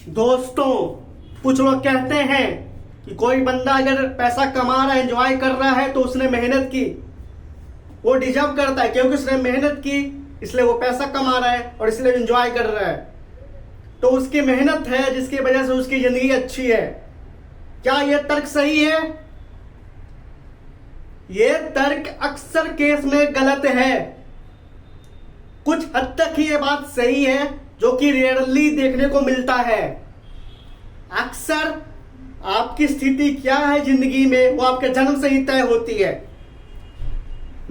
दोस्तों, कुछ लोग कहते हैं कि कोई बंदा अगर पैसा कमा रहा है, एंजॉय कर रहा है, तो उसने मेहनत की, वो डिजर्व करता है क्योंकि उसने मेहनत की, इसलिए वो पैसा कमा रहा है और इसलिए एंजॉय कर रहा है। तो उसकी मेहनत है जिसकी वजह से उसकी जिंदगी अच्छी है। क्या यह तर्क सही है? यह तर्क अक्सर केस में गलत है। कुछ हद तक ही यह बात सही है, जो कि रेयरली देखने को मिलता है। अक्सर आपकी स्थिति क्या है जिंदगी में, वो आपके जन्म से ही तय होती है।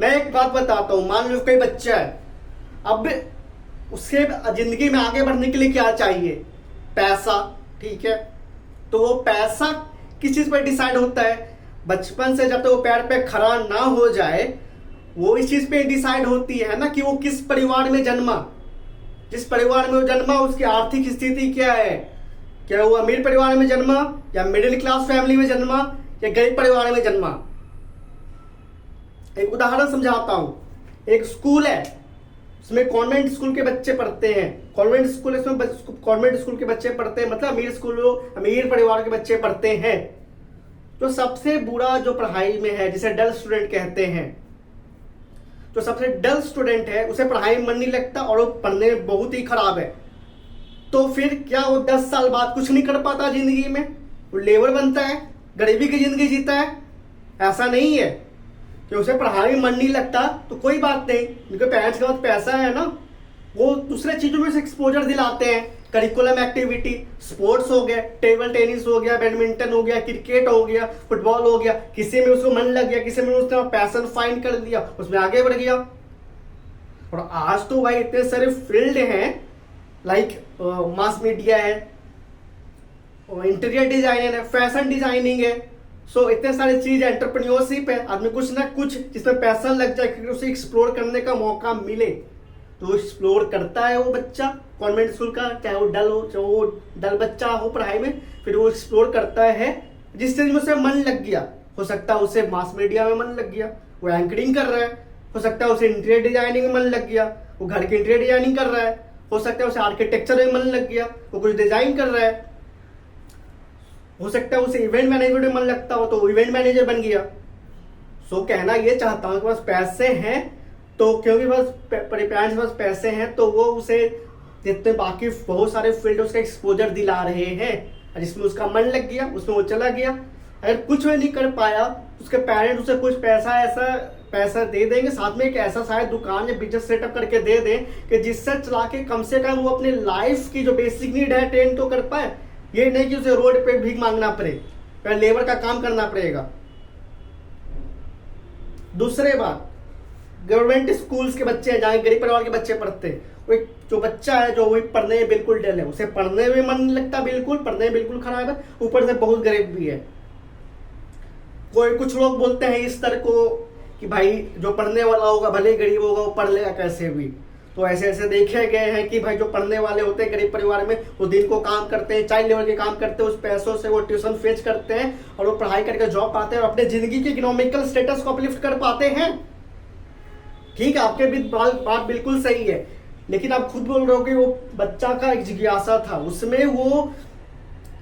मैं एक बात बताता हूं, मान लो कोई बच्चा है, अब उसके जिंदगी में आगे बढ़ने के लिए क्या चाहिए? पैसा, ठीक है। तो वो पैसा किस चीज पर डिसाइड होता है? बचपन से जब तक वो पैर पे खड़ा ना हो जाए, वो इस चीज पे डिसाइड होती है ना कि वो किस परिवार में जन्मा। जिस परिवार में वो जन्मा, उसकी आर्थिक स्थिति क्या है, क्या वो अमीर परिवार में जन्मा या मिडिल क्लास फैमिली में जन्मा या गरीब परिवार में जन्मा। एक उदाहरण समझाता हूं। एक स्कूल है, उसमें कॉन्वेंट स्कूल के बच्चे पढ़ते हैं। कॉन्वेंट स्कूल, इसमें कॉन्वेंट स्कूल के बच्चे पढ़ते हैं, मतलब अमीर परिवार के बच्चे पढ़ते हैं। तो सबसे बुरा जो पढ़ाई में है, जिसे डल स्टूडेंट कहते हैं, जो सबसे डल स्टूडेंट है, उसे पढ़ाई में मन नहीं लगता और वो पढ़ने में बहुत ही खराब है। तो फिर क्या वो 10 साल बाद कुछ नहीं कर पाता जिंदगी में? वो लेबर बनता है, गरीबी की जिंदगी जीता है? ऐसा नहीं है कि उसे पढ़ाई में मन नहीं लगता तो कोई बात नहीं, उनके पेरेंट्स के पास पैसा है ना, वो दूसरे चीजों में से एक्सपोजर दिलाते हैं। करिकुलम एक्टिविटी, स्पोर्ट्स हो गया, टेबल टेनिस हो गया, बैडमिंटन हो गया, क्रिकेट हो गया, फुटबॉल हो गया। किसी में उसको मन लग गया, किसी में उसने पैशन फाइंड कर लिया, उसमें आगे बढ़ गया। और आज तो भाई इतने सारे फील्ड हैं, लाइक मास मीडिया है, इंटीरियर डिजाइनर है, फैशन डिजाइनिंग है। सो इतने सारी चीज, एंटरप्रेन्योरशिप है। आदमी कुछ ना कुछ जिसमें पैशन लग जाए, क्योंकि उसे एक्सप्लोर करने का मौका मिले तो एक्सप्लोर करता है वो बच्चा। कॉन्वेंट स्कूल का चाहे वो डल हो, चाहे वो डल बच्चा हो पढ़ाई में, फिर वो एक्सप्लोर करता है जिस चीज में उसे मन लग गया। हो सकता है उसे मास मीडिया में मन लग गया, वो एंकरिंग कर रहा है। हो सकता है उसे इंटीरियर डिजाइनिंग में मन लग गया, वो घर की इंटीरियर डिजाइनिंग कर रहा है। हो सकता है उसे आर्किटेक्चर में मन लग गया, वो कुछ डिजाइन कर रहा है। हो सकता है उसे इवेंट मैनेजमेंट में मन लगता हो तो वो इवेंट मैनेजर बन गया। सो कहना ये चाहता हूं कि बस पैसे हैं, तो क्योंकि बस पेरेंट्स बस पैसे हैं तो वो उसे जितने बाकी बहुत सारे फील्ड उसका एक्सपोजर दिला रहे हैं, जिसमें उसका मन लग गया उसमें वो चला गया। अगर कुछ भी नहीं कर पाया, उसके पेरेंट्स उसे कुछ पैसा दे देंगे, साथ में एक ऐसा शायद दुकान या बिजनेस सेटअप करके दे दें कि जिससे चला के कम से कम वो अपने लाइफ की जो बेसिक नीड है अटेंड तो कर पाए। ये नहीं कि उसे रोड पे भीख मांगना पड़े, फिर लेबर का काम करना पड़ेगा। दूसरी बात, गवर्नमेंट स्कूल्स के बच्चे हैं जहाँ गरीब परिवार के बच्चे पढ़ते हैं, वो एक जो बच्चा है जो वही पढ़ने में बिल्कुल डल है, उसे पढ़ने में मन नहीं लगता, बिल्कुल पढ़ने में बिल्कुल खराब है, ऊपर से बहुत गरीब भी है। कुछ लोग बोलते हैं इस तरह को कि भाई जो पढ़ने वाला होगा भले ही गरीब होगा, वो पढ़ लेगा कैसे भी। तो ऐसे ऐसे देखे गए हैं कि भाई जो पढ़ने वाले होते हैं गरीब परिवार में, वो दिन को काम करते हैं, चाइल्ड लेबर के काम करते हैं, उस पैसों से वो ट्यूशन फीस करते हैं और वो पढ़ाई करके जॉब पाते हैं और अपने जिंदगी के इकोनॉमिकल स्टेटस को अपलिफ्ट कर पाते हैं। ठीक है, आपके भी बात बिल्कुल सही है, लेकिन आप खुद बोल रहे हो कि वो बच्चा का एक जिज्ञासा था, उसमें वो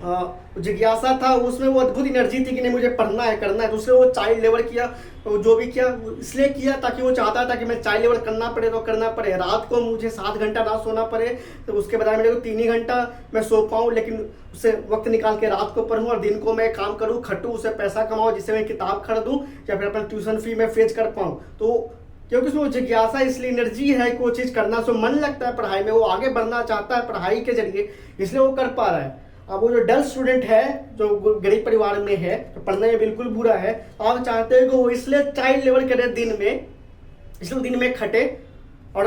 जिज्ञासा था, उसमें वो अद्भुत एनर्जी थी कि नहीं मुझे पढ़ना है करना है। दूसरे वो चाइल्ड लेबर किया, जो भी किया इसलिए किया ताकि वो चाहता था कि मैं चाइल्ड लेबर करना पड़े तो करना पड़े, रात को मुझे 7 घंटा ना सोना पड़े, तो उसके बजाय मेरे को 3 ही घंटा मैं सो पाऊँ, लेकिन उससे वक्त निकाल के रात को पढ़ूँ और दिन को मैं काम करूँ, खटूँ, उससे पैसा कमाऊँ जिससे मैं किताब खरीदूँ या फिर अपना ट्यूशन फी में फेच कर पाऊँ। तो क्योंकि उसमें जिज्ञासा, इसलिए एनर्जी है कि वो चीज़ करना, उसमें मन लगता है पढ़ाई में, वो आगे बढ़ना चाहता है पढ़ाई के जरिए, इसलिए वो कर पा रहा है। अब वो जो डल स्टूडेंट है, जो गरीब परिवार में है, तो पढ़ने में बिल्कुल बुरा है, आप चाहते हो कि वो इसलिए चाइल्ड लेबर करे दिन में, इसलिए दिन में खटे और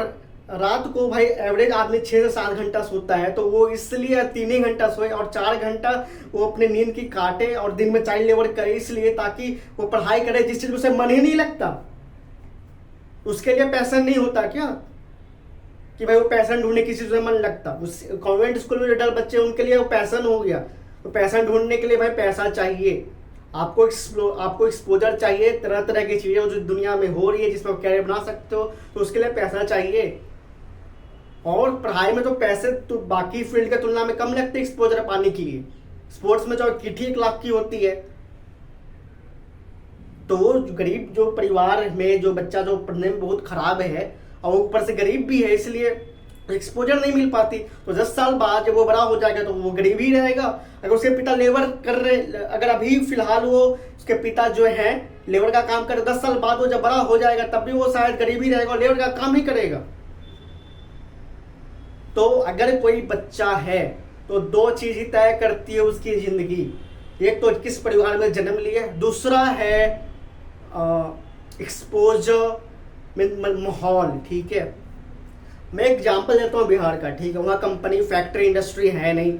रात को भाई एवरेज आदमी 6 से 7 घंटा सोता है, तो वो इसलिए 3 ही घंटा सोए और 4 घंटा वो अपने नींद की काटे और दिन में चाइल्ड लेबर करे, इसलिए ताकि वो पढ़ाई करे जिस चीज में उसे मन ही नहीं लगता। उसके लिए पैसन नहीं होता क्या कि भाई वो पैसन ढूंढने किसी से मन लगता? उस कॉन्वेंट स्कूल में जो डल बच्चे हैं उनके लिए वो पैसन हो गया। तो पैसन ढूंढने के लिए भाई पैसा चाहिए, आपको एक्सपोजर चाहिए, तरह तरह की चीजें जो दुनिया में हो रही है जिसमें आप कैरियर बना सकते हो, तो उसके लिए पैसा चाहिए। और पढ़ाई में तो पैसे तो बाकी फील्ड के तुलना में कम लगते एक्सपोजर पाने के लिए। स्पोर्ट्स में जो किटी 1 लाख की होती है। तो गरीब जो परिवार में जो बच्चा जो पढ़ने में बहुत खराब है और ऊपर से गरीब भी है, इसलिए एक्सपोजर नहीं मिल पाती। तो 10 साल बाद जब वो बड़ा हो जाएगा तो वो गरीब ही रहेगा। अगर उसके पिता लेबर कर रहे, अगर अभी फिलहाल वो उसके पिता जो है लेबर का काम करे, 10 साल बाद वो जब बड़ा हो जाएगा तब भी वो शायद गरीब ही रहेगा और लेबर का काम ही करेगा। तो अगर कोई बच्चा है तो 2 चीज ही तय करती है उसकी जिंदगी। एक तो किस परिवार में जन्म लिया, दूसरा है एक्सपोजर माहौल। ठीक है, मैं एग्जांपल देता हूँ बिहार का। ठीक है, वहाँ कंपनी फैक्ट्री इंडस्ट्री है नहीं,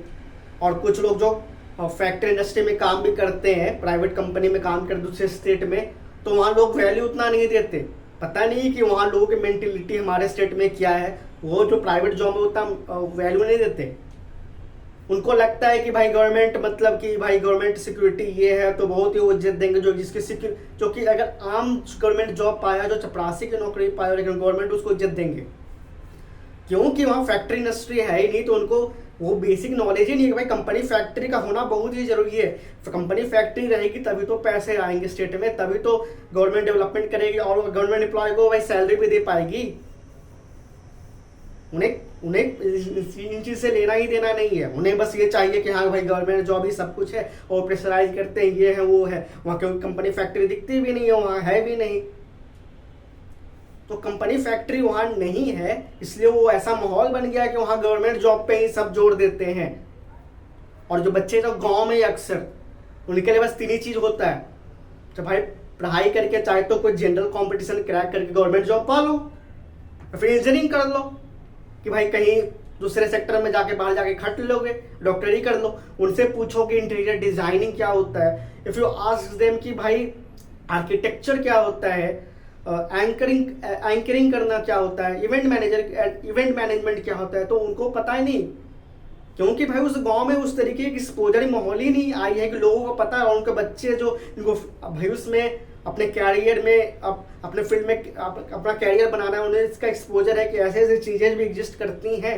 और कुछ लोग जो फैक्ट्री इंडस्ट्री में काम भी करते हैं, प्राइवेट कंपनी में काम करते दूसरे स्टेट में, तो वहाँ लोग वैल्यू उतना नहीं देते। पता नहीं कि वहाँ लोगों की मेंटेलिटी हमारे स्टेट में क्या है। वो जो प्राइवेट जॉब में उतना वैल्यू नहीं देते। उनको लगता है कि भाई गवर्नमेंट मतलब कि भाई गवर्नमेंट सिक्योरिटी ये है तो बहुत ही वो इज्जत देंगे जो कि अगर आम गवर्नमेंट जॉब पाया, जो चपरासी की नौकरी पाया, लेकिन गवर्नमेंट उसको इज्जत देंगे क्योंकि वहाँ फैक्ट्री इंडस्ट्री है ही नहीं। तो उनको वो बेसिक नॉलेज ही नहीं है कि भाई कंपनी फैक्ट्री का होना बहुत ही जरूरी है। कंपनी फैक्ट्री रहेगी तभी तो पैसे आएंगे स्टेट में, तभी तो गवर्नमेंट डेवलपमेंट करेगी और गवर्नमेंट एम्प्लॉय को भाई सैलरी भी दे पाएगी। उन्हें इन चीज से लेना ही देना नहीं है। उन्हें बस ये चाहिए कि हाँ भाई गवर्नमेंट जॉब ही सब कुछ है और प्रेशराइज करते हैं, ये है वो है। वहाँ क्योंकि कंपनी फैक्ट्री दिखती भी नहीं है, वहाँ है भी नहीं। तो कंपनी फैक्ट्री वहाँ नहीं है, इसलिए वो ऐसा माहौल बन गया कि वहाँ गवर्नमेंट जॉब पे ही सब जोड़ देते हैं। और जो बच्चे जो गाँव में अक्सर उनके लिए बस 3 ही चीज होता है। तो भाई पढ़ाई करके चाहे तो कोई जनरल कॉम्पिटिशन क्रैक करके गवर्नमेंट जॉब पा लो, फिर इंजीनियरिंग कर लो कि भाई कहीं दूसरे सेक्टर में जाके बाहर जाके खट लोगे, डॉक्टरी कर लो। उनसे पूछोगे इंटीरियर डिजाइनिंग क्या होता है, इफ यू आस्क देम कि भाई आर्किटेक्चर क्या होता है, एंकरिंग करना क्या होता है, इवेंट मैनेजमेंट क्या होता है, तो उनको पता ही नहीं। क्योंकि भाई उस गांव में उस तरीके की एक्सपोजर माहौल ही नहीं आई है कि लोगों को पता है। और उनके बच्चे जो इनको भाई उसमें अपने कैरियर में अपने फील्ड में अपना कैरियर बनाना है, उन्हें इसका एक्सपोजर है कि ऐसे ऐसे चीजें भी एग्जिस्ट करती हैं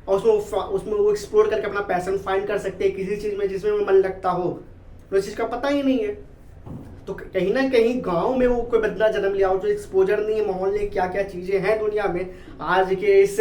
और उसमें वो एक्सप्लोर करके अपना पैशन फाइंड कर सकते हैं किसी चीज में जिसमें वो मन लगता हो। तो इस चीज का पता ही नहीं है। तो कहीं ना कहीं गांव में वो कोई बंदा जन्म लिया हो जो एक्सपोजर नहीं है, माहौल नहीं, क्या क्या चीजें हैं दुनिया में आज के इस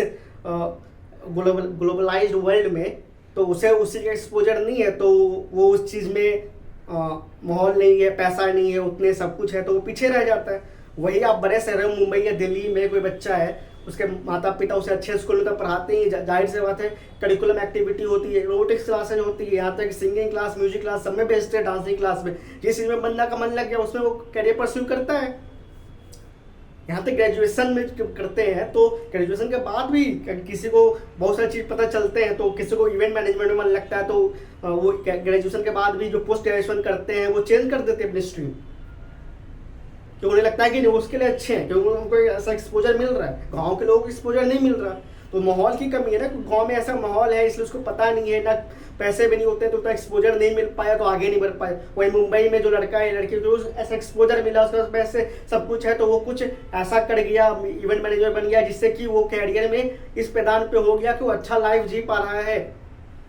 ग्लोबलाइज्ड वर्ल्ड में, तो उसे उसी का एक्सपोजर नहीं है, तो वो उस चीज में माहौल नहीं है, पैसा नहीं है, उतने सब कुछ है, तो वो पीछे रह जाता है। वही आप बड़े शहरों में मुंबई या दिल्ली में कोई बच्चा है, उसके माता पिता उसे अच्छे स्कूल में तो पढ़ाते ही, जाहिर सी बात है करिकुलम एक्टिविटी होती है, रोबोटिक्स क्लासेज होती है, यहाँ तक सिंगिंग क्लास, म्यूजिक क्लास सब में भेजते हैं, डांसिंग क्लास में। जिस चीज में बंदा का मन लग गया उसमें वो करियर परस्यू करता है। यहाँ तक ग्रेजुएशन में करते हैं, तो ग्रेजुएशन के बाद भी किसी को बहुत सारी चीज पता चलते हैं, तो किसी को इवेंट मैनेजमेंट में मन लगता है तो वो ग्रेजुएशन के बाद भी जो पोस्ट ग्रेजुएशन करते हैं वो चेंज कर देते हैं अपनी स्ट्रीम, क्योंकि उन्हें लगता है कि नहीं उसके लिए अच्छे हैं, क्योंकि उनको ऐसा एक्सपोजर मिल रहा है। गाँव के लोगों को एक्सपोजर नहीं मिल रहा, तो माहौल की कमी है ना। गाँव में ऐसा माहौल है इसलिए उसको पता नहीं है, ना पैसे भी नहीं होते तो एक्सपोजर नहीं मिल पाया तो आगे नहीं बढ़ पाया। वही मुंबई में जो लड़का है लड़की जो ऐसा एक्सपोजर मिला, उसके पास पैसे सब कुछ है, तो वो कुछ ऐसा कर गया, इवेंट मैनेजर बन गया जिससे कि वो कैरियर में इस पैदान पे हो गया कि वो अच्छा लाइफ जी पा रहा है।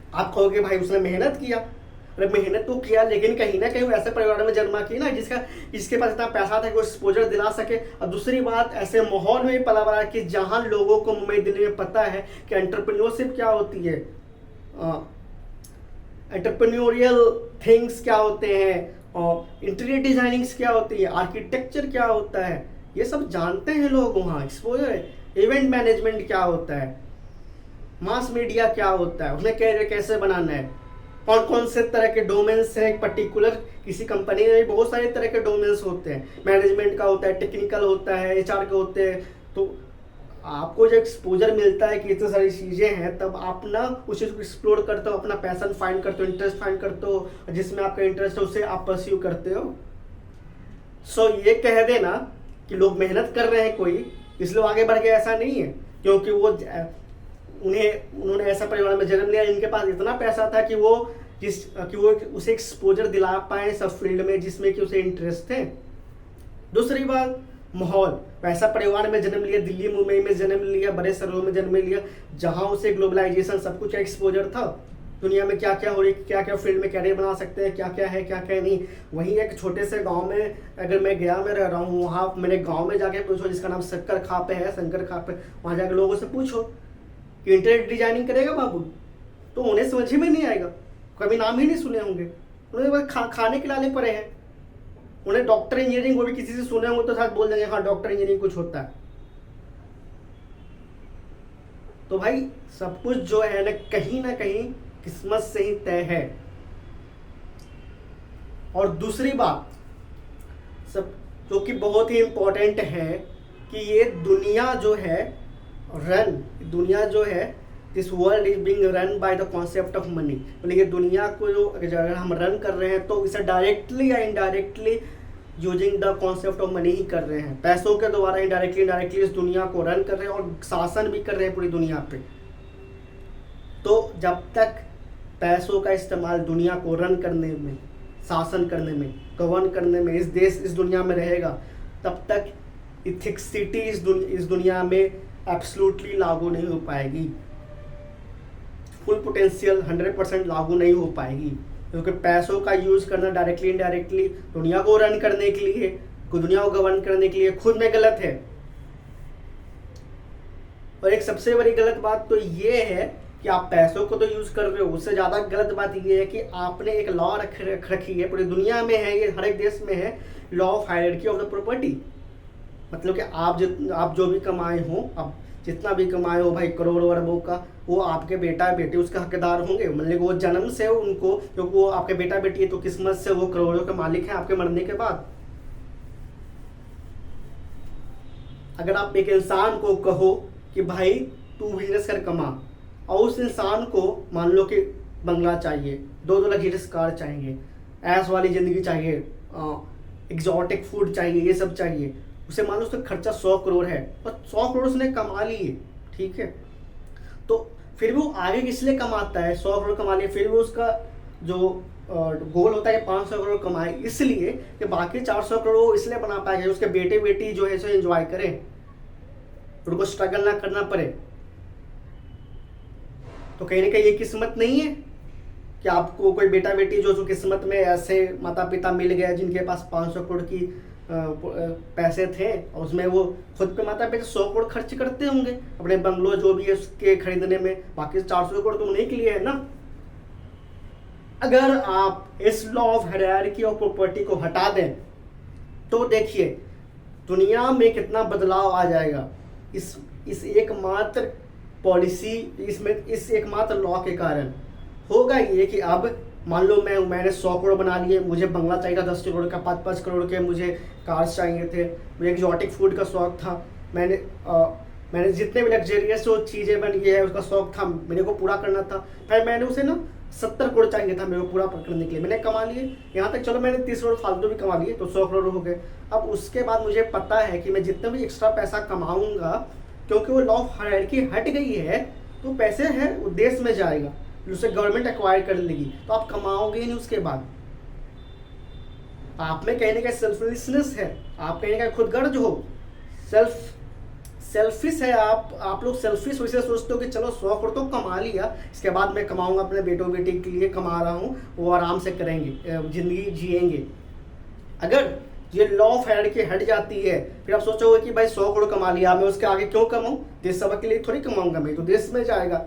आप कहोगे भाई उसने मेहनत किया, अरे मेहनत तो किया, लेकिन कहीं ना कहीं वो ऐसे परिवार में जन्मा की ना जिसके पास इतना पैसा था कि वो एक्सपोजर दिला सके। और दूसरी बात ऐसे माहौल में भी पला बड़ा कि जहां लोगों को मुंबई दिल्ली में पता है कि एंटरप्रेन्योरशिप क्या होती है, एंटरप्रेन्योरियल थिंग्स क्या होते हैं, और इंटीरियर डिजाइनिंग्स क्या होती है, आर्किटेक्चर क्या होता है, ये सब जानते हैं लोग वहाँ। एक्सपोजर है। इवेंट मैनेजमेंट क्या होता है, मास मीडिया क्या होता है, उसमें कैरियर कैसे बनाना है, कौन कौन से तरह के डोमेन्स हैं। पर्टिकुलर किसी कंपनी में बहुत सारे तरह के डोमेन्स होते हैं, मैनेजमेंट का होता है, टेक्निकल होता है, एचआर के होते हैं। तो आपको जब एक्सपोजर मिलता है कि इतनी सारी चीज़ें हैं, तब आप ना उस चीज़ को एक्सप्लोर करते हो, अपना पैशन फाइंड करते हो, इंटरेस्ट फाइंड करते हो, जिसमें आपका इंटरेस्ट है उसे आप परस्यू करते हो। सो ये कह देना कि लोग मेहनत कर रहे हैं कोई इसलिए आगे बढ़ गए, ऐसा नहीं है। क्योंकि वो उन्होंने ऐसा परिवार में जन्म लिया, इनके पास इतना पैसा था कि वो उसे एक्सपोजर दिला पाए सब फील्ड में जिसमें कि उसे इंटरेस्ट है। दूसरी बात माहौल, वैसा परिवार में जन्म लिया, दिल्ली मुंबई में जन्म लिया, बड़े शहरों में जन्म लिया, जहाँ उसे ग्लोबलाइजेशन सब कुछ एक्सपोजर था, दुनिया में क्या क्या हो रही, क्या क्या फील्ड में कैरियर बना सकते हैं, क्या क्या है क्या क्या नहीं। वहीं एक छोटे से गांव में अगर मैं गया, मैं रह रहा हूँ, वहाँ मेरे गांव में जाके पूछो, जिसका नाम शंकर खापे है, शंकर खापे, वहाँ जाके लोगों से पूछो कि इंटीरियर डिजाइनिंग करेगा बाबू, तो उन्हें समझ ही में नहीं आएगा, कभी नाम ही नहीं सुने होंगे, उन्हें बस खाने के लाले पड़े हैं। उन्हें डॉक्टर इंजीनियरिंग, वो भी किसी से सुने होंगे तो शायद बोल देंगे हाँ डॉक्टर इंजीनियरिंग कुछ होता है। तो भाई सब कुछ जो है ना कहीं किस्मत से ही तय है। और दूसरी बात सब जो कि बहुत ही इंपॉर्टेंट है कि ये दुनिया जो है this world is being run by the concept of money. मतलब ये दुनिया को जो अगर हम रन कर रहे हैं तो इसे डायरेक्टली या indirectly using the concept of money ही कर रहे हैं। पैसों के द्वारा इनडायरेक्टली इस दुनिया को रन कर रहे हैं और शासन भी कर रहे हैं पूरी दुनिया पे। तो जब तक पैसों का इस्तेमाल दुनिया को रन करने में, शासन करने में, गवर्न करने में, इस दुनिया में रहेगा, तब तक इथिक्सिटी इस दुनिया में एब्सोल्युटली लागू नहीं हो पाएगी, फुल पोटेंशियल 100% लागू नहीं हो पाएगी। क्योंकि पैसों का यूज करना डायरेक्टली इनडायरेक्टली दुनिया को रन करने के लिए, दुनिया को गवर्न करने के लिए खुद में गलत है। और एक सबसे बड़ी गलत बात तो ये है कि आप पैसों को तो यूज कर रहे हो, उससे ज्यादा गलत बात ये है कि आपने एक लॉ रख रखी है, पूरी दुनिया में है, ये हर एक देश में है, law of hierarchy of the property. मतलब कि आप जो भी कमाए हो, अब जितना भी कमाए हो भाई करोड़ों अरबों का, वो आपके बेटा बेटे उसका हकदार होंगे। मतलब वो जन्म से उनको, क्योंकि वो आपके बेटा बेटी है तो किस्मत से वो करोड़ों के मालिक हैं आपके मरने के बाद। अगर आप एक इंसान को कहो कि भाई तू बिजनेस कर कमा, और उस इंसान को मान लो कि बंगला चाहिए, 2 लग्जरियस कार चाहिए, ऐश वाली ज़िंदगी चाहिए, एग्जॉटिक फूड चाहिए, ये सब चाहिए, उसे मान लो उसका खर्चा 100 करोड़ है और 100 करोड़ उसने कमा लिए, ठीक है, तो फिर भी वो आगे किस लिए कमाता है? 100 करोड़ कमा लिए, फिर भी उसका जो गोल होता है 500 करोड़ कमाए, इसलिए कि बाकी 400 करोड़ वो इसलिए बना पाएगा उसके बेटे बेटी जो है सो एंजॉय करें, उनको स्ट्रगल ना करना पड़े। तो कहीं ना कहीं ये किस्मत नहीं है कि आपको कोई बेटा बेटी जो किस्मत में ऐसे माता पिता मिल गए जिनके पास 500 करोड़ की पैसे थे, और उसमें वो खुद पे माता पिता 100 करोड़ खर्च करते होंगे अपने बंगलो जो भी है उसके खरीदने में, बाकी 400 करोड़ तो उन्हीं के लिए है ना। अगर आप इस law of hierarchy of property को हटा दें तो देखिए दुनिया में कितना बदलाव आ जाएगा इस एकमात्र पॉलिसी, इस एकमात्र लॉ के कारण। होगा ये कि अब मान लो मैंने 100 करोड़ बना लिए, मुझे बंगला चाहिए था 10 करोड़ का, 5-5 करोड़ के मुझे कार्स चाहिए थे, मुझे एक्जॉटिक फूड का शौक था, मैंने जितने भी लग्जरियस जो चीज़ें बन गई है उसका शौक था, मेरे को पूरा करना था। फिर मैंने उसे 70 करोड़ चाहिए था मेरे को पूरा करने के लिए, मैंने कमा लिए, यहाँ तक चलो मैंने 30 करोड़ फालतू भी कमा लिए तो 100 करोड़ हो गए। अब उसके बाद मुझे पता है कि मैं जितना भी एक्स्ट्रा पैसा कमाऊंगा, क्योंकि वो लॉ ऑफ हायरार्की हट गई है, तो पैसे है वो देश में जाएगा, उसे गवर्नमेंट एक्वायर कर लेगी, तो आप कमाओगे नहीं उसके बाद। आप में कहीं ना कहीं सेल्फिशनेस है, आप कहीं ना कहीं खुदगर्ज हो, सेल्फिश है आप लोग सेल्फिश वैसे सोचते हो कि चलो 100 करोड़ तो कमा लिया, इसके बाद मैं कमाऊंगा, अपने बेटों बेटी के लिए कमा रहा हूँ, वो आराम से करेंगे, जिंदगी जिएंगे। अगर ये लॉ ऑफ हायरार्की हट जाती है, फिर आप सोचोगे कि भाई 100 करोड़ कमा लिया, मैं उसके आगे क्यों कमाऊं, देश सेवा के लिए थोड़ी कमाऊंगा, मैं तो देश में जाएगा,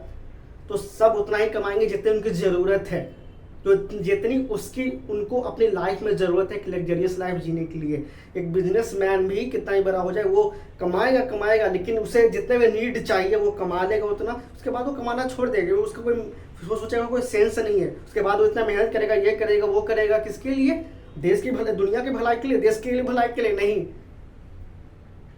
तो सब उतना ही कमाएंगे जितनी उनकी ज़रूरत है, तो जितनी उनको अपनी लाइफ में ज़रूरत है कि लग्जरियस लाइफ जीने के लिए। एक बिजनेसमैन भी कितना ही बड़ा हो जाए वो कमाएगा, लेकिन उसे जितने भी नीड चाहिए वो कमा लेगा उतना, उसके बाद वो कमाना छोड़ देगा, उसका वो सोचेगा कोई सेंस नहीं है, उसके बाद वो इतना मेहनत करेगा, ये करेगा वो करेगा, किसके लिए? देश की भलाई, दुनिया की भलाई के लिए, देश के लिए भलाई के लिए नहीं।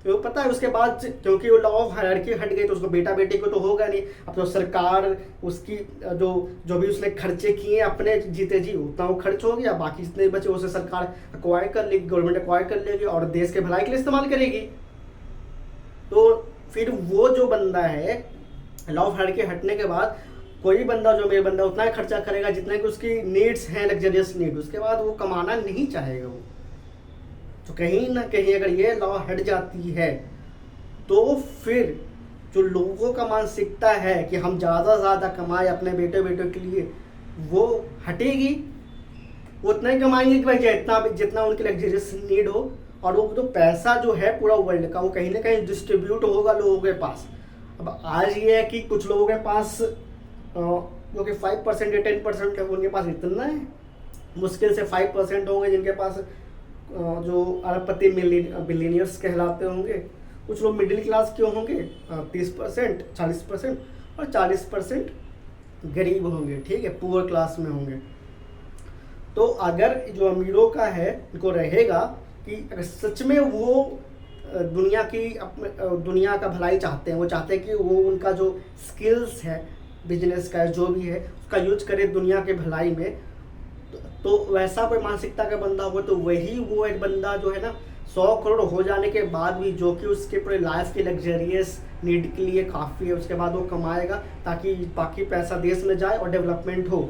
तो पता है उसके बाद क्योंकि वो लॉ ऑफ हायरार्की हट गई तो उसको बेटा बेटी को तो होगा नहीं, अब तो सरकार उसकी जो भी उसने खर्चे किए अपने जीते जी उतना वो खर्च हो गया, बाकी जितने बचे उसे सरकार एक्वायर कर लेगी, गवर्नमेंट एक्वायर कर लेगी और देश के भलाई के लिए इस्तेमाल करेगी। तो फिर वो जो बंदा है लॉ ऑफ हायरार्की हटने के बाद, कोई बंदा जो मेरे बंदा उतना ही खर्चा करेगा जितना कि उसकी नीड्स हैं, लग्जरियस नीड, उसके बाद वो कमाना नहीं चाहेगा वो। तो कहीं ना कहीं अगर ये लॉ हट जाती है तो फिर जो लोगों का मानसिकता है कि हम ज़्यादा से ज़्यादा कमाए अपने बेटे बेटों के लिए, वो हटेगी। वो उतना ही कमाएंगे कि भाई जितना जितना उनकी लग्जरियस नीड हो, और वो तो पैसा जो है पूरा वर्ल्ड का वो कहीं ना कहीं डिस्ट्रीब्यूट होगा लोगों के पास। अब आज ये है कि कुछ लोगों के पास जो कि 5% या 10% है, उनके पास इतना है, मुश्किल से 5% होंगे जिनके पास जो अरबपति बिलियनियर्स कहलाते होंगे। कुछ लोग मिडिल क्लास के होंगे 30% 40%, और 40% गरीब होंगे, ठीक है, पुअर क्लास में होंगे। तो अगर जो अमीरों का है इनको रहेगा कि अगर सच में वो दुनिया का भलाई चाहते हैं, वो चाहते हैं कि वो उनका जो स्किल्स है बिजनेस का जो भी है उसका यूज करे दुनिया के भलाई में, तो वैसा कोई मानसिकता का बंदा होगा तो वही वो एक बंदा जो है ना 100 करोड़ हो जाने के बाद भी, जो कि उसके पूरे लाइफ के लग्जरियस नीड के लिए काफ़ी है, उसके बाद वो कमाएगा ताकि बाकी पैसा देश में जाए और डेवलपमेंट हो।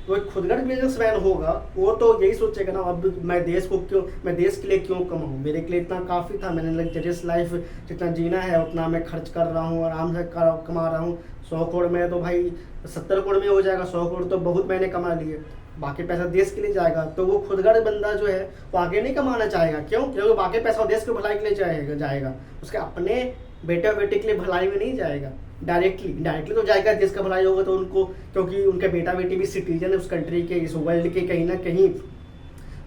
तो एक खुदगर्ज बिजनेसमैन होगा वो तो यही सोचेगा ना, अब मैं देश के लिए क्यों कमाऊँ, मेरे के लिए इतना काफ़ी था, मैंने लग्जरियस लाइफ जितना जीना है उतना मैं खर्च कर रहा हूँ, आराम से कमा रहा हूँ। 100 करोड़ में तो भाई 70 करोड़ में हो जाएगा, 100 करोड़ तो बहुत मैंने कमा लिए, बाकी पैसा देश के लिए जाएगा। तो वो खुदगर्ज बंदा जो है वो आगे नहीं कमाना चाहेगा, क्यों? क्योंकि बाकी पैसा देश की भलाई के लिए जाएगा, उसके अपने बेटे और बेटी के लिए भलाई में नहीं जाएगा। डायरेक्टली तो जाएगा, देश का भलाई होगा तो उनको, क्योंकि उनके बेटा बेटी भी सिटीजन है उस कंट्री के, इस वर्ल्ड के कहीं ना कहीं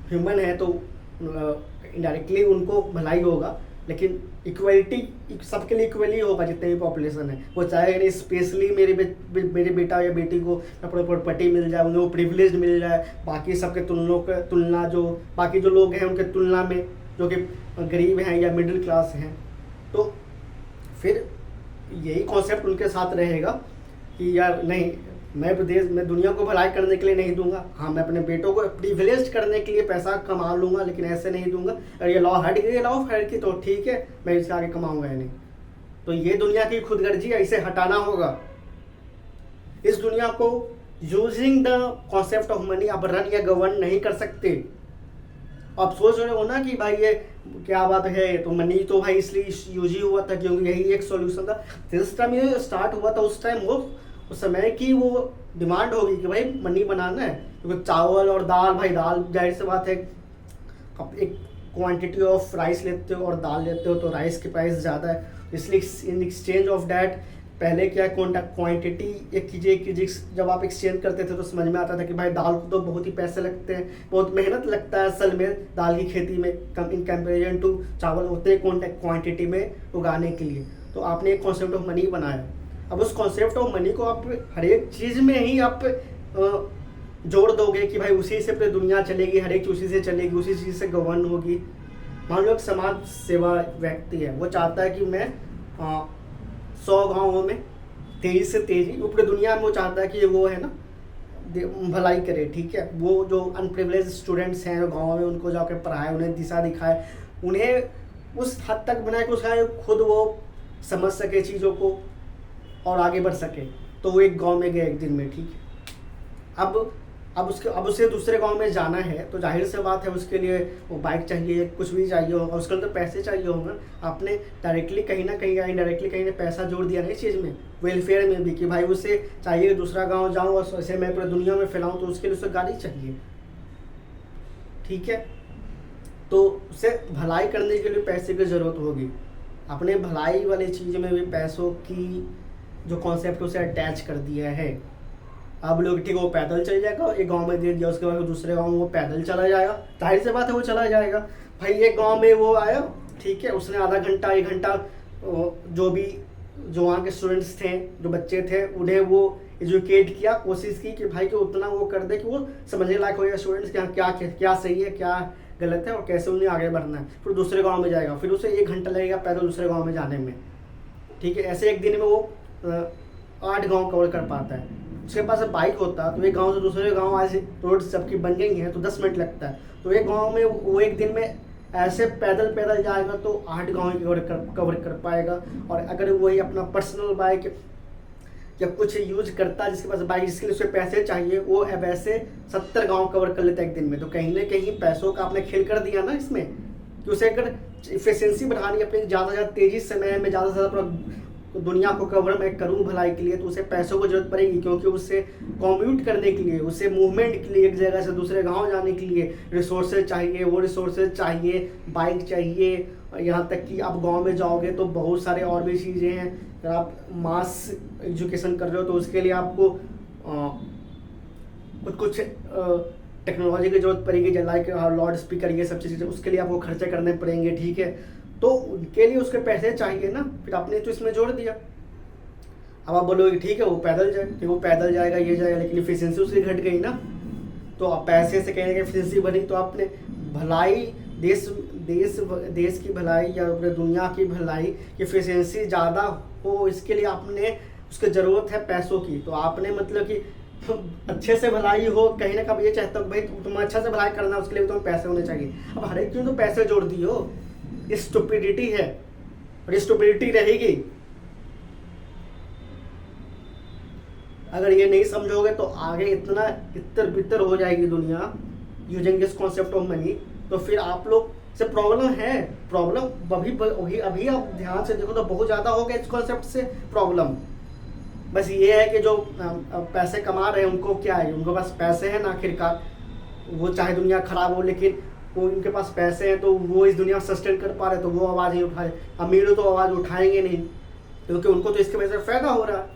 ह्यूमन है, तो इनडायरेक्टली उनको भलाई होगा। लेकिन इक्वलिटी सबके लिए इक्वली होगा, जितने भी पॉपुलेशन है वो चाहे नहीं स्पेशली मेरे बेटा या बेटी को प्रॉपर्टी मिल जाए, उन्हें वो प्रिविलेज मिल जाए बाकी सबके तुलना जो बाकी जो लोग हैं उनके तुलना में, जो कि गरीब हैं या मिडिल क्लास हैं। तो फिर यही कॉन्सेप्ट उनके साथ रहेगा कि यार नहीं, मैं दुनिया को भलाई करने के लिए नहीं दूंगा, हाँ मैं अपने बेटों को प्रिविलेज करने के लिए पैसा कमा लूंगा, लेकिन ऐसे नहीं दूंगा। अगर ये लॉ हट गई तो ठीक है, मैं इसके आगे कमाऊंगा ही नहीं। तो ये दुनिया की खुदगर्जी है, इसे हटाना होगा। इस दुनिया को using the concept of money आप रन या गवर्न नहीं कर सकते। आप सोच रहे हो ना कि भाई ये क्या बात है, तो मनी तो भाई इसलिए यूज ही हुआ था क्योंकि यही एक सॉल्यूशन था। जिस टाइम ये स्टार्ट हुआ था उस टाइम वो उस समय की वो डिमांड होगी कि भाई मनी बनाना है, क्योंकि चावल और दाल, भाई दाल जाहिर सी बात है, आप एक क्वांटिटी ऑफ राइस लेते हो और दाल लेते हो तो राइस की प्राइस ज़्यादा है, इसलिए इन एक्सचेंज ऑफ डैट पहले क्या क्वांटिटी एक चीज़ जब आप एक्सचेंज करते थे तो समझ में आता था कि भाई दाल को तो बहुत ही पैसे लगते हैं, बहुत मेहनत लगता है असल में दाल की खेती में इन कंपेरिजन टू चावल उतने क्वांटिटी में उगाने के लिए। तो आपने एक कॉन्सेप्ट ऑफ मनी बनाया। अब उस कॉन्सेप्ट ऑफ मनी को आप हर एक चीज़ में ही आप जोड़ दोगे कि भाई उसी से पूरी दुनिया चलेगी, हर एक चीज़ उसी से चलेगी, उसी चीज़ से गवर्न होगी। मान लो एक समाज सेवा व्यक्ति है, वो चाहता है कि मैं 100 गाँवों में तेजी से तेजी, वो पूरी दुनिया में वो चाहता है कि वो है ना भलाई करे, ठीक है, वो जो अनप्रिविलेज स्टूडेंट्स हैं गाँव में उनको जाकर पढ़ाए, उन्हें दिशा दिखाए, उन्हें उस हद तक बनाए कि उसका खुद वो समझ सके चीज़ों को और आगे बढ़ सके। तो वो एक गांव में गए एक दिन में, ठीक है, अब उसे दूसरे गांव में जाना है तो जाहिर सी बात है उसके लिए वो बाइक चाहिए, कुछ भी चाहिए होगा, उसके लिए तो पैसे चाहिए होंगे। आपने डायरेक्टली कहीं ना कहीं या इनडायरेक्टली कहीं ना पैसा जोड़ दिया ना इस चीज़ में, वेलफेयर में भी, कि भाई उसे चाहिए दूसरा गाँव जाऊँ और ऐसे मैं पूरी दुनिया में फैलाऊँ, तो उसके लिए उसे गाड़ी चाहिए, ठीक है। तो उसे भलाई करने के लिए पैसे की ज़रूरत होगी। अपने भलाई वाली चीज़ में भी पैसों की जो कॉन्सेप्ट उसे अटैच कर दिया है। अब लोग ठीक है वो पैदल चल जाएगा, एक गांव में दे दिया, उसके बाद दूसरे गांव में वो पैदल चला जाएगा, जाहिर सी बात है वो चला जाएगा। भाई एक गांव में वो आया, ठीक है, उसने आधा घंटा 1 घंटा जो वहाँ के स्टूडेंट्स थे, जो बच्चे थे, उन्हें वो एजुकेट किया, कोशिश की कि भाई कि उतना वो कर दे कि वो समझने लायक हो जाए स्टूडेंट्स कि क्या सही है क्या गलत है और कैसे उन्हें आगे बढ़ना है। फिर दूसरे गाँव में जाएगा, फिर उसे 1 घंटा लगेगा पैदल दूसरे गाँव में जाने में, ठीक है। ऐसे एक दिन में वो 8 गांव कवर कर पाता है। उसके पास बाइक होता तो एक गांव से दूसरे गांव आज रोड सबकी बन गई हैं तो 10 मिनट लगता है, तो एक गांव में वो एक दिन में ऐसे पैदल जाएगा तो 8 गांव कवर कर पाएगा। और अगर वही अपना पर्सनल बाइक या कुछ यूज करता जिसके पास बाइक जिसके लिए उसे पैसे चाहिए, वो अब ऐसे 70 गाँव कवर कर लेता है एक दिन में। तो कहीं ना कहीं पैसों का आपने खेल कर दिया ना इसमें, कि उसे अगर इफिशियंसी बढ़ानी है अपनी, ज़्यादा से ज़्यादा तेज़ी समय में ज़्यादा से ज़्यादा पूरा दुनिया को कवर मैं करूँ भलाई के लिए, तो उसे पैसों की जरूरत पड़ेगी, क्योंकि उसे कॉम्यूट करने के लिए, उसे मूवमेंट के लिए, एक जगह से दूसरे गांव जाने के लिए रिसोर्सेज चाहिए, वो रिसोर्सेज चाहिए, बाइक चाहिए, यहाँ तक कि आप गांव में जाओगे तो बहुत सारे और भी चीज़ें हैं। अगर आप मास एजुकेशन कर रहे हो तो उसके लिए आपको कुछ टेक्नोलॉजी की जरूरत पड़ेगी, लाइक लाउड स्पीकर, ये सब चीज़ें, उसके लिए आपको खर्चे करने पड़ेंगे, ठीक है। तो उनके लिए उसके पैसे चाहिए ना, फिर आपने तो इसमें जोड़ दिया। अब आप बोलोगे ठीक है वो पैदल जाए, कि वो पैदल जाएगा ये जाएगा, लेकिन इफिशियंसी उसकी घट गई ना। तो आप पैसे से कहने की एफिशिएंसी बढ़ी, तो आपने भलाई, देश की भलाई या पूरे दुनिया की भलाई की एफिशिएंसी ज़्यादा हो, इसके लिए आपने, उसकी ज़रूरत है पैसों की। तो आपने मतलब कि अच्छे से भलाई हो, कहीं ना कहीं ये चाहता हूँ भाई तुम अच्छा से भलाई करना, उसके लिए भी तुम्हें पैसे होने चाहिए। अब हर एक क्यों तो पैसे जोड़ दियो, ये स्टुपिडिटी है और ये स्टुपिडिटी रहेगी। अगर ये नहीं समझोगे तो आगे इतना इतर बितर हो जाएगी दुनिया using this concept of money, तो फिर आप लोग से प्रॉब्लम है। प्रॉब्लम अभी आप ध्यान से देखो तो बहुत ज़्यादा हो गया इस कॉन्सेप्ट से प्रॉब्लम। बस ये है कि जो पैसे कमा रहे हैं उनको क्या है, उनके पास पैसे हैं ना आखिरकार, वो चाहे दुनिया खराब हो लेकिन वो उनके पास पैसे हैं तो वो इस दुनिया में सस्टेन कर पा रहे, तो वो आवाज़ नहीं उठा रहे। अमीर तो आवाज़ उठाएंगे नहीं, क्योंकि उनको तो इसके वजह से फायदा हो रहा है।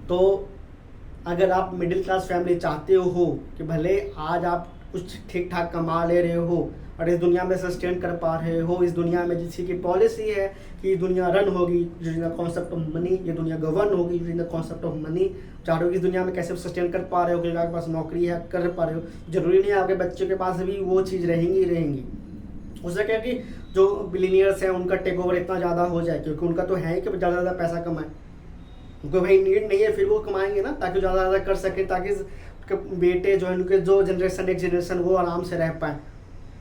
तो अगर आप मिडिल क्लास फैमिली चाहते हो कि भले आज आप कुछ ठीक ठाक कमा ले रहे हो और इस दुनिया में सस्टेन कर पा रहे हो, इस दुनिया में जिसकी की पॉलिसी है कि दुनिया रन होगी using the concept of money, ये दुनिया गवर्न होगी using the concept of money, चाह रहे हो इस दुनिया में कैसे सस्टेन कर पा रहे हो, कि आपके पास नौकरी है कर पा रहे हो, जरूरी नहीं है आपके बच्चों के पास भी वो चीज़ रहेंगी। उससे क्या कि जो बिलीनियर्स हैं उनका टेक ओवर इतना ज़्यादा हो जाए, क्योंकि उनका तो है ही कि ज़्यादा ज़्यादा पैसा कमाए, उनको भाई नीड नहीं है, फिर वो कमाएंगे ना ताकि ज़्यादा ज़्यादा कर सकें, ताकि बेटे जो है उनके जो जनरेशन नेक्स्ट जनरेशन वो आराम से रह पाए,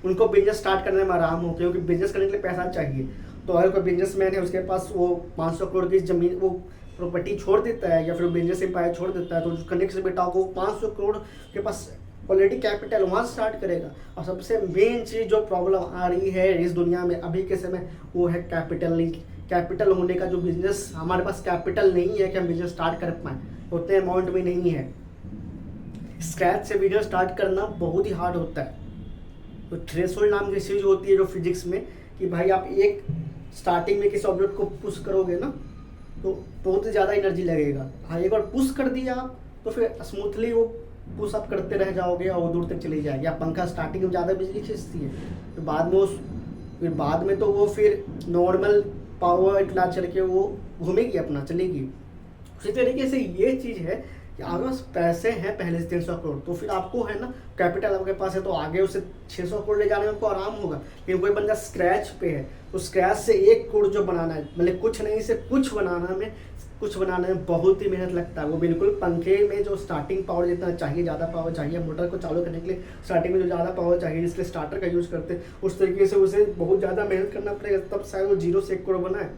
उनको बिजनेस स्टार्ट करने में आराम हो, क्योंकि बिजनेस करने के लिए पैसा चाहिए। तो अगर कोई बिजनेसमैन है उसके पास वो 500 करोड़ की ज़मीन वो प्रॉपर्टी छोड़ देता है या फिर बिजनेस एम्पायर छोड़ देता है, तो उसका नेक्स्ट बेटा को 500 करोड़ के पास ऑलरेडी कैपिटल वहाँ स्टार्ट करेगा। और सबसे मेन चीज़ जो प्रॉब्लम आ रही है इस दुनिया में अभी के समय, वो है कैपिटल होने का। जो बिजनेस, हमारे पास कैपिटल नहीं है कि हम बिजनेस स्टार्ट कर पाएँ, उतने अमाउंट में नहीं है। स्क्रैच से बिजनेस स्टार्ट करना बहुत ही हार्ड होता है। तो थ्रेशोल्ड नाम की चीज़ होती है जो फिजिक्स में, कि भाई आप एक स्टार्टिंग में किसी ऑब्जेक्ट को पुश करोगे ना तो बहुत ही ज़्यादा एनर्जी लगेगा। हाँ, एक बार पुश कर दिया आप तो फिर स्मूथली वो पुश अप करते रह जाओगे और वो दूर तक चली जाएगी। आप पंखा स्टार्टिंग में ज़्यादा बिजली खींचती है, तो बाद में तो वो फिर नॉर्मल पावर इतना चल के वो घूमेगी अपना, चलेगी। उसी तरीके से ये चीज़ है कि आपके पास पैसे हैं पहले से 300 करोड़, तो फिर आपको है ना कैपिटल आपके पास है, तो आगे उसे 600 करोड़ ले जाने में आपको आराम होगा। लेकिन कोई बंदा स्क्रैच पे है तो स्क्रैच से 1 करोड़ जो बनाना है, मतलब कुछ नहीं से कुछ बनाने में बहुत ही मेहनत लगता है। वो बिल्कुल पंखे में जो स्टार्टिंग पावर जितना चाहिए, ज़्यादा पावर चाहिए मोटर को चालू करने के लिए, स्टार्टिंग में जो ज़्यादा पावर चाहिए जिसके स्टार्टर का यूज़ करते हैं, उस तरीके से उसे बहुत ज़्यादा मेहनत करना पड़ेगा, तब शायद वो 0 से 1 करोड़ बनाए,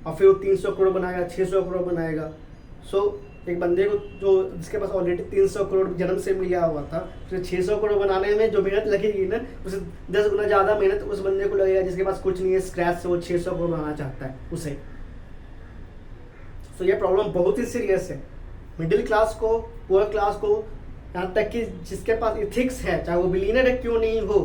और फिर वो 300 करोड़ बनाएगा, 600 करोड़ बनाएगा। एक बंदे को जो जिसके पास ऑलरेडी 300 करोड़ जन्म से मिला हुआ था, फिर 600 करोड़ बनाने में जो मेहनत लगेगी ना, उसे 10 गुना ज़्यादा मेहनत उस बंदे को लगेगा जिसके पास कुछ नहीं है, स्क्रैच से वो 600 करोड़ बनाना चाहता है उसे। तो ये प्रॉब्लम बहुत ही सीरियस है। मिडिल क्लास को, पुअर क्लास को, यहाँ तक कि जिसके पास इथिक्स है, चाहे वो बिलियनर है क्यों नहीं हो,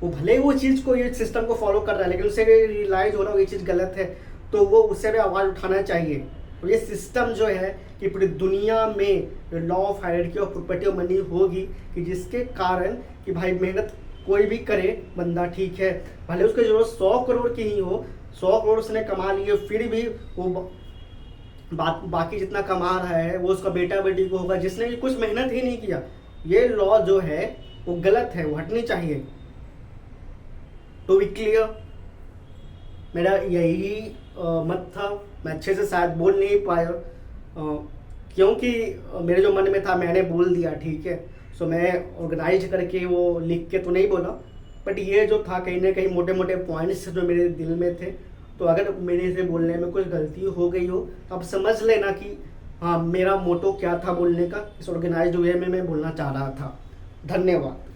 वो भले वो चीज़ को, ये सिस्टम को फॉलो कर रहा है, लेकिन उसे रियलाइज हो रहा है ये चीज़ गलत है, तो वो उससे भी आवाज़ उठाना चाहिए। तो ये सिस्टम जो है कि पूरी दुनिया में law of hierarchy of property of money होगी, कि जिसके कारण कि भाई मेहनत कोई भी करे बंदा, ठीक है, भले उसकी जरूरत 100 करोड़ की ही हो, 100 करोड़ उसने कमा लिए, फिर भी वो बाकी जितना कमा रहा है वो उसका बेटा बेटी को होगा जिसने कुछ मेहनत ही नहीं किया। ये लॉ जो है वो गलत है, वो हटनी चाहिए। तो वी क्लियर, मेरा यही मत था। मैं अच्छे से शायद बोल नहीं पाया, क्योंकि मेरे जो मन में था मैंने बोल दिया, ठीक है। सो मैं ऑर्गेनाइज करके वो लिख के तो नहीं बोला, बट ये जो था कहीं ना कहीं मोटे मोटे पॉइंट्स जो मेरे दिल में थे, तो अगर मेरे से बोलने में कुछ गलती हो गई हो तो आप समझ लेना कि हाँ मेरा मोटो क्या था बोलने का, इस ऑर्गेनाइज्ड वे में मैं बोलना चाह रहा था। धन्यवाद।